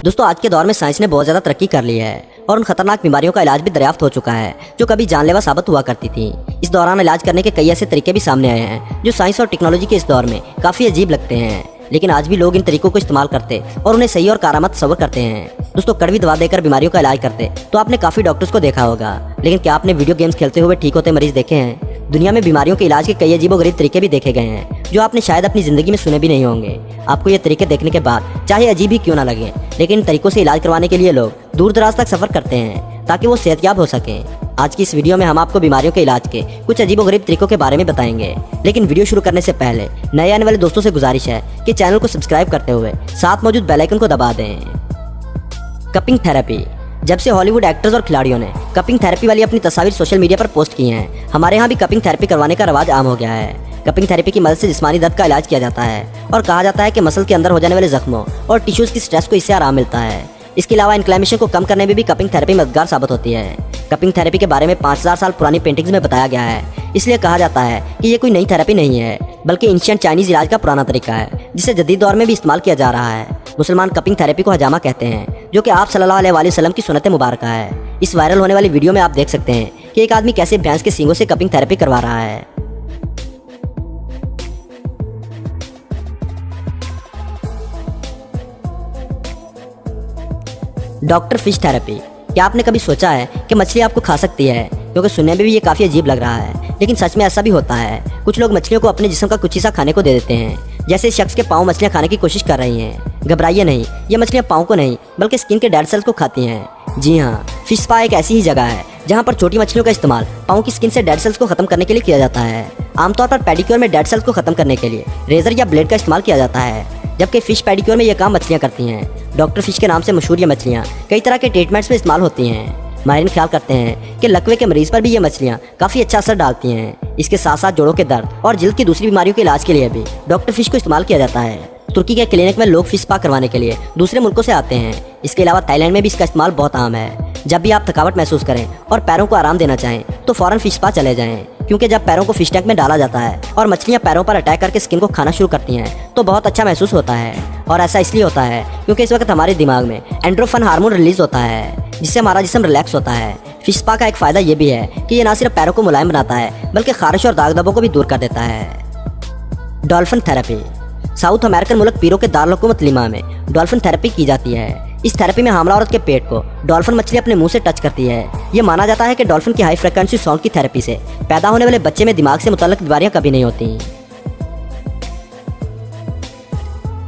दोस्तों आज के दौर में साइंस ने बहुत ज़्यादा तरक्की कर ली है और उन खतरनाक बीमारियों का इलाज भी दरियाफ्त हो चुका है जो कभी जानलेवा साबित हुआ करती थी। इस दौरान इलाज करने के कई ऐसे तरीके भी सामने आए हैं जो साइंस और टेक्नोलॉजी के इस दौर में काफ़ी अजीब लगते हैं, लेकिन आज भी लोग इन तरीकों को इस्तेमाल करते और उन्हें सही और कारआमद तस्वर करते हैं। दोस्तों कड़वी दवा देकर बीमारियों का इलाज करते तो आपने काफ़ी डॉक्टर्स को देखा होगा, लेकिन क्या आपने वीडियो गेम्स खेलते हुए ठीक होते मरीज देखे हैं? दुनिया में बीमारियों के इलाज के कई अजीबोगरीब तरीके भी देखे गए हैं जो आपने शायद अपनी ज़िंदगी में सुने भी नहीं होंगे। आपको ये तरीके देखने के बाद चाहे अजीब ही क्यों ना लगे, लेकिन इन तरीकों से इलाज करवाने के लिए लोग दूर दराज तक सफ़र करते हैं ताकि वो सेहतयाब हो सकें। आज की इस वीडियो में हम आपको बीमारियों के इलाज के कुछ अजीबोगरीब तरीकों के बारे में बताएंगे, लेकिन वीडियो शुरू करने से पहले नए आने वाले दोस्तों से गुजारिश है कि चैनल को सब्सक्राइब करते हुए साथ मौजूद बेल आइकन को दबा दें। Cupping therapy. जब से हॉलीवुड एक्टर्स और खिलाड़ियों ने कपिंग थेरेपी वाली अपनी तस्वीर सोशल मीडिया पर पोस्ट की हैं, हमारे यहाँ भी कपिंग थेरेपी करवाने का रवाज आम हो गया है। कपिंग थेरेपी की मदद से जिस्मानी दर्द का इलाज किया जाता है और कहा जाता है कि मसल के अंदर हो जाने वाले जख्मों और टिश्यूज की स्ट्रेस को इससे आराम मिलता है। इसके अलावा इन्फ्लेमेशन को कम करने में भी कपिंग थेरेपी मददगार साबित होती है। कपिंग थेरेपी के बारे में 5000 साल पुरानी पेंटिंग्स में बताया गया है, इसलिए कहा जाता है कि ये कोई नई थेरेपी नहीं है बल्कि एंशिएंट चाइनीज इलाज का पुराना तरीका है जिसे जदीद दौर में भी इस्तेमाल किया जा रहा है। मुसलमान कपिंग थेरेपी को हजामा कहते हैं जो कि आप सल्लल्लाहु अलैहि वसल्लम की सुन्नत मुबारक है। इस वायरल होने वाली वीडियो में आप देख सकते हैं कि एक आदमी कैसे भैंस के सींगों से कपिंग थेरेपी करवा रहा है। Doctor fish therapy. क्या आपने कभी सोचा है कि मछली आपको खा सकती है? क्योंकि सुनने में भी ये काफ़ी अजीब लग रहा है, लेकिन सच में ऐसा भी होता है। कुछ लोग मछलियों को अपने जिस्म का कुछ हिस्सा खाने को दे देते हैं, जैसे इस शख्स के पाँव मछलियाँ खाने की कोशिश कर रही हैं। घबराइए नहीं, ये मछलियाँ पाँव को नहीं बल्कि स्किन के डेड सेल्स को खाती हैं। जी हाँ, फिश स्पा एक ऐसी ही जगह है जहाँ पर छोटी मछलियों का इस्तेमाल पाँव की स्किन से डेड सेल्स को खत्म करने के लिए किया जाता है। आमतौर पर पेडिक्योर में डेड सेल्स को खत्म करने के लिए रेजर या ब्लेड का इस्तेमाल किया जाता है, जबकि फिश पेडिक्योर में यह काम मछलियाँ करती हैं। डॉक्टर फिश के नाम से मशहूर ये मछलियाँ कई तरह के ट्रीटमेंट्स में इस्तेमाल होती हैं। माहिरीन ख्याल करते हैं कि लकवे के मरीज पर भी ये मछलियाँ काफ़ी अच्छा असर डालती हैं। इसके साथ साथ जोड़ों के दर्द और जिल्द की दूसरी बीमारियों के इलाज के लिए भी डॉक्टर फिश को इस्तेमाल किया जाता है। तुर्की के क्लिनिक में लोग फिश स्पा करवाने के लिए दूसरे मुल्कों से आते हैं। इसके अलावा थाईलैंड में भी इसका इस्तेमाल बहुत आम है। जब भी आप थकावट महसूस करें और पैरों को आराम देना चाहें तो फ़ौरन फिश स्पा चले जाएं, क्योंकि जब पैरों को फिश टैंक में डाला जाता है और मछलियाँ पैरों पर अटैक करके स्किन को खाना शुरू करती हैं तो बहुत अच्छा महसूस होता है। और ऐसा इसलिए होता है क्योंकि इस वक्त हमारे दिमाग में एंड्रोफिन हार्मोन रिलीज होता है जिससे हमारा जिस्म रिलैक्स होता है। फिश स्पा का एक फ़ायदा ये भी है कि ये ना सिर्फ पैरों को मुलायम बनाता है बल्कि खारिश और दाग धब्बों को भी दूर कर देता है। Dolphin therapy. साउथ अमेरिकन मुल्क पीरो के दारुल हुकूमत लिमा में डॉल्फिन थेरेपी की जाती है। इस थेरेपी में हामला औरत के पेट को डॉल्फिन मछली अपने मुंह से टच करती है। ये माना जाता है कि डॉल्फिन की हाई फ्रिक्वेंसी साउंड की थेरेपी से पैदा होने वाले बच्चे में दिमाग से मुतल्लिक बीमारियां कभी नहीं होती।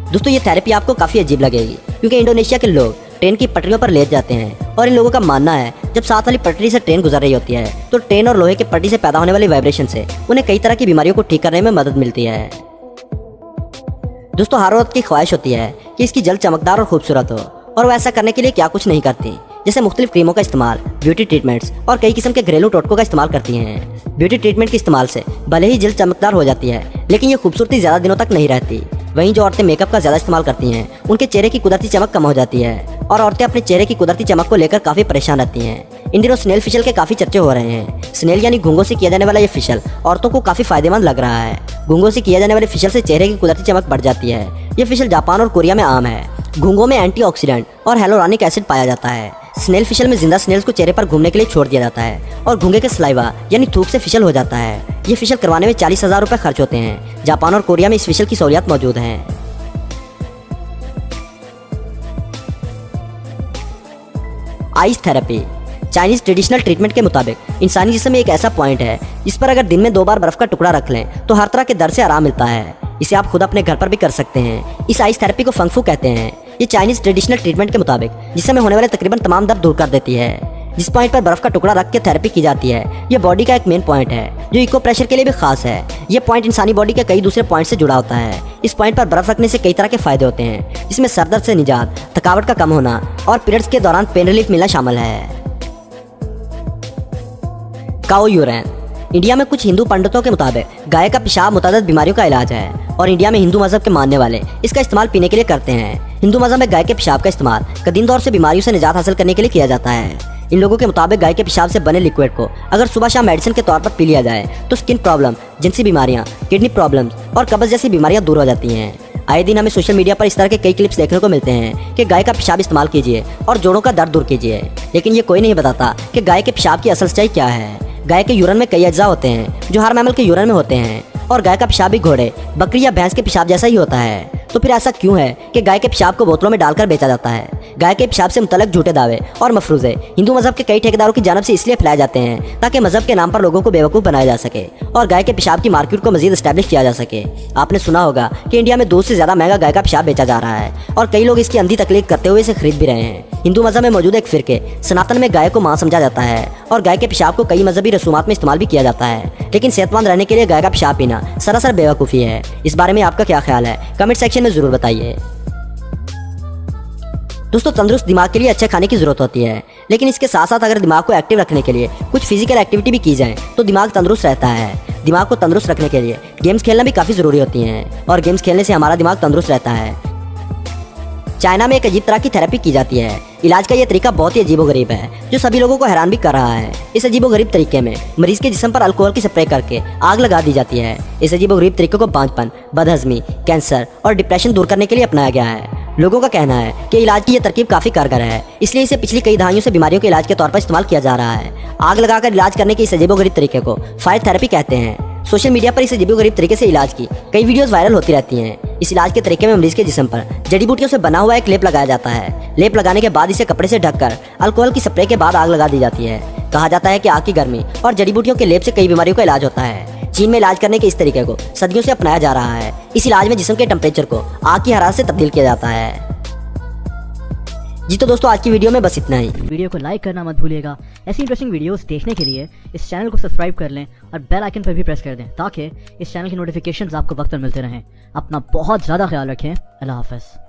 दोस्तों ये थेरेपी आपको काफ़ी अजीब लगेगी क्योंकि इंडोनेशिया के लोग ट्रेन की पटरियों पर लेट जाते हैं और इन लोगों का मानना है जब साथ वाली पटरी से ट्रेन गुजर रही होती है तो ट्रेन और लोहे के पटरी से पैदा होने वाली वाइब्रेशन से उन्हें कई तरह की बीमारियों को ठीक करने में मदद मिलती है। दोस्तों हर औरत की ख्वाहिश होती है कि इसकी जल्द चमकदार और खूबसूरत हो, और वो ऐसा करने के लिए क्या कुछ नहीं करती, जैसे मुख्तलिफ क्रीमों का इस्तेमाल, ब्यूटी ट्रीटमेंट्स और कई किस्म के घरेलू टोटकों का इस्तेमाल करती हैं। ब्यूटी ट्रीटमेंट के इस्तेमाल से भले ही जल्द चमकदार हो जाती है, लेकिन ये खूबसूरती ज़्यादा दिनों तक नहीं रहती। वहीं जो औरतें मेकअप का ज़्यादा इस्तेमाल करती हैं उनके चेहरे की कुदरती चमक कम हो जाती है और औरतें अपने चेहरे की कुदरती चमक को लेकर काफ़ी परेशान रहती हैं। इन दिनों स्नेल फिशल के काफ़ी चर्चे हो रहे हैं। स्नेल यानी घुंघों से किया जाने वाला ये फिशल औरतों को काफ़ी फायदेमंद लग रहा है। घुंघों से किया जाने वाले फिशल से चेहरे की कुदरती चमक बढ़ जाती है। ये फिशल जापान और कोरिया में आम है। घुंघों में एंटीऑक्सीडेंट और हेलोरानिक एसिड पाया जाता है। स्नेल फिशल में जिंदा स्नेल्स को चेहरे पर घूमने के लिए छोड़ दिया जाता है और घुंघे के सलाइवा यानी थूक से फिशल हो जाता है। ये फिशल करवाने में 40,000 रुपये खर्च होते हैं। जापान और कोरिया में इस फिशल की सहूलियत मौजूद है। Ice therapy. Chinese traditional treatment के मुताबिक इंसानी जिस्म में एक ऐसा पॉइंट है जिस पर अगर दिन में 2 बार बर्फ का टुकड़ा रख लें तो हर तरह के दर्द से आराम मिलता है। इसे आप खुद अपने घर पर भी कर सकते हैं। इस आइस थेरेपी को फंगफू कहते हैं। ये चाइनीज ट्रेडिशनल ट्रीटमेंट के मुताबिक जिसमें में होने वाले तकरीबन तमाम दर्द दूर कर देती है। जिस पॉइंट पर बर्फ का टुकड़ा रख के थेरेपी की जाती है ये बॉडी का एक मेन पॉइंट है जो इको प्रेशर के लिए भी खास है। ये पॉइंट इंसानी बॉडी के कई दूसरे पॉइंट से जुड़ा होता है। इस पॉइंट पर बर्फ रखने से कई तरह के फायदे होते हैं, जिसमें सर दर्द से निजात, थकावट का कम होना और पीरियड्स के दौरान पेन रिलीफ मिलना शामिल है। काओ यूरेन। इंडिया में कुछ हिंदू पंडितों के मुताबिक गाय का पेशाब मुतअद्दिद बीमारियों का इलाज है और इंडिया में हिंदू मजहब के मानने वाले इसका इस्तेमाल पीने के लिए करते हैं। हिंदू मजहब में गाय के पेशाब का इस्तेमाल कदीम दौर से बीमारियों से निजात हासिल करने के लिए किया जाता है। इन लोगों के मुताबिक गाय के पेशाब से बने लिक्विड को अगर सुबह शाम मेडिसिन के तौर पर पी लिया जाए तो स्किन प्रॉब्लम, जिनसी बीमारियां, किडनी प्रॉब्लम्स और कब्ज जैसी बीमारियां दूर हो जाती हैं। आए दिन हमें सोशल मीडिया पर इस तरह के कई क्लिप्स देखने को मिलते हैं कि गाय का पेशाब इस्तेमाल कीजिए और जोड़ों का दर्द दूर कीजिए, लेकिन ये कोई नहीं बताता कि गाय के पेशाब की असल सच्चाई क्या है। गाय के यूरिन में कई अज्जा होते हैं जो हर मैमल के यूरिन में होते हैं, और गाय का पेशाब भी घोड़े, बकरी या भैंस के पेशाब जैसा ही होता है। तो फिर ऐसा क्यों है कि गाय के पेशाब को बोतलों में डालकर बेचा जाता है? गाय के पेशाब से मुतल्लिक झूठे दावे और मफरूज़े हिंदू मजहब के कई ठेकेदारों की जानब से इसलिए फैलाए जाते हैं ताकि मजहब के नाम पर लोगों को बेवकूफ़ बनाया जा सके और गाय के पेशाब की मार्केट को मजीद एस्टैब्लिश किया जा सके। आपने सुना होगा कि इंडिया में 2 से ज़्यादा महंगा गाय का पेशाब बेचा जा रहा है और कई लोग इसकी अंधी तकलीफ करते हुए इसे खरीद भी रहे हैं। हिंदू मजहब में मौजूद एक फिरके सनातन में गाय को मां समझा जाता है और गाय के पेशाब को कई मजहबी रसूमात में इस्तेमाल भी किया जाता है, लेकिन सेहतमंद रहने के लिए गाय का पेशाब पीना सरासर बेवकूफ़ी है। इस बारे में आपका क्या ख्याल है? कमेंट सेक्शन में ज़रूर बताइए। दोस्तों, तंदुरुस्त दिमाग के लिए अच्छे खाने की जरूरत होती है, लेकिन इसके साथ साथ अगर दिमाग को एक्टिव रखने के लिए कुछ फिजिकल एक्टिविटी भी की जाए तो दिमाग तंदुरुस्त रहता है। दिमाग को तंदुरुस्त रखने के लिए गेम्स खेलना भी काफ़ी ज़रूरी होती हैं और गेम्स खेलने से हमारा दिमाग तंदुरुस्त रहता है। चाइना में एक अजीब तरह की थेरेपी की जाती है। इलाज का यह तरीका बहुत ही अजीबोगरीब है जो सभी लोगों को हैरान भी कर रहा है। इस अजीबोगरीब तरीके में मरीज के जिस्म पर अल्कोहल की स्प्रे करके आग लगा दी जाती है। इस अजीबोगरीब तरीके को बांझपन, बदहजमी, कैंसर और डिप्रेशन दूर करने के लिए अपनाया गया है। लोगों का कहना है कि इलाज की यह तरकीब काफ़ी कारगर है, इसलिए इसे पिछली कई दहाइयों से बीमारियों के इलाज के तौर पर इस्तेमाल किया जा रहा है। आग लगाकर इलाज करने के इस अजीबोगरीब तरीके को फायर थेरेपी कहते हैं। सोशल मीडिया पर इस अजीबोगरीब तरीके से इलाज की कई वीडियोस वायरल होती रहती हैं। इस इलाज के तरीके में मरीज के जिस्म पर जड़ी बूटियों से बना हुआ एक लेप लगाया जाता है। लेप लगाने के बाद इसे कपड़े से ढककर अल्कोहल की स्प्रे के बाद आग लगा दी जाती है। कहा जाता है कि आग की गर्मी और जड़ी बूटियों के लेप से कई बीमारियों का इलाज होता है। चीन में इलाज करने के इस तरीके को सदियों से अपनाया जा रहा है। इस इलाज में जिस्म के टेम्परेचर को आग की हरारत से तब्दील किया जाता है। जी तो दोस्तों, आज की वीडियो में बस इतना ही। वीडियो को लाइक करना मत भूलिएगा। ऐसी इंटरेस्टिंग वीडियोस देखने के लिए इस चैनल को सब्सक्राइब कर लें और बेल आइकन पर भी प्रेस कर दें ताकि इस चैनल की नोटिफिकेशंस आपको वक्त पर मिलते रहें। अपना बहुत ज़्यादा ख्याल रखें। अल्लाह हाफ़िज़।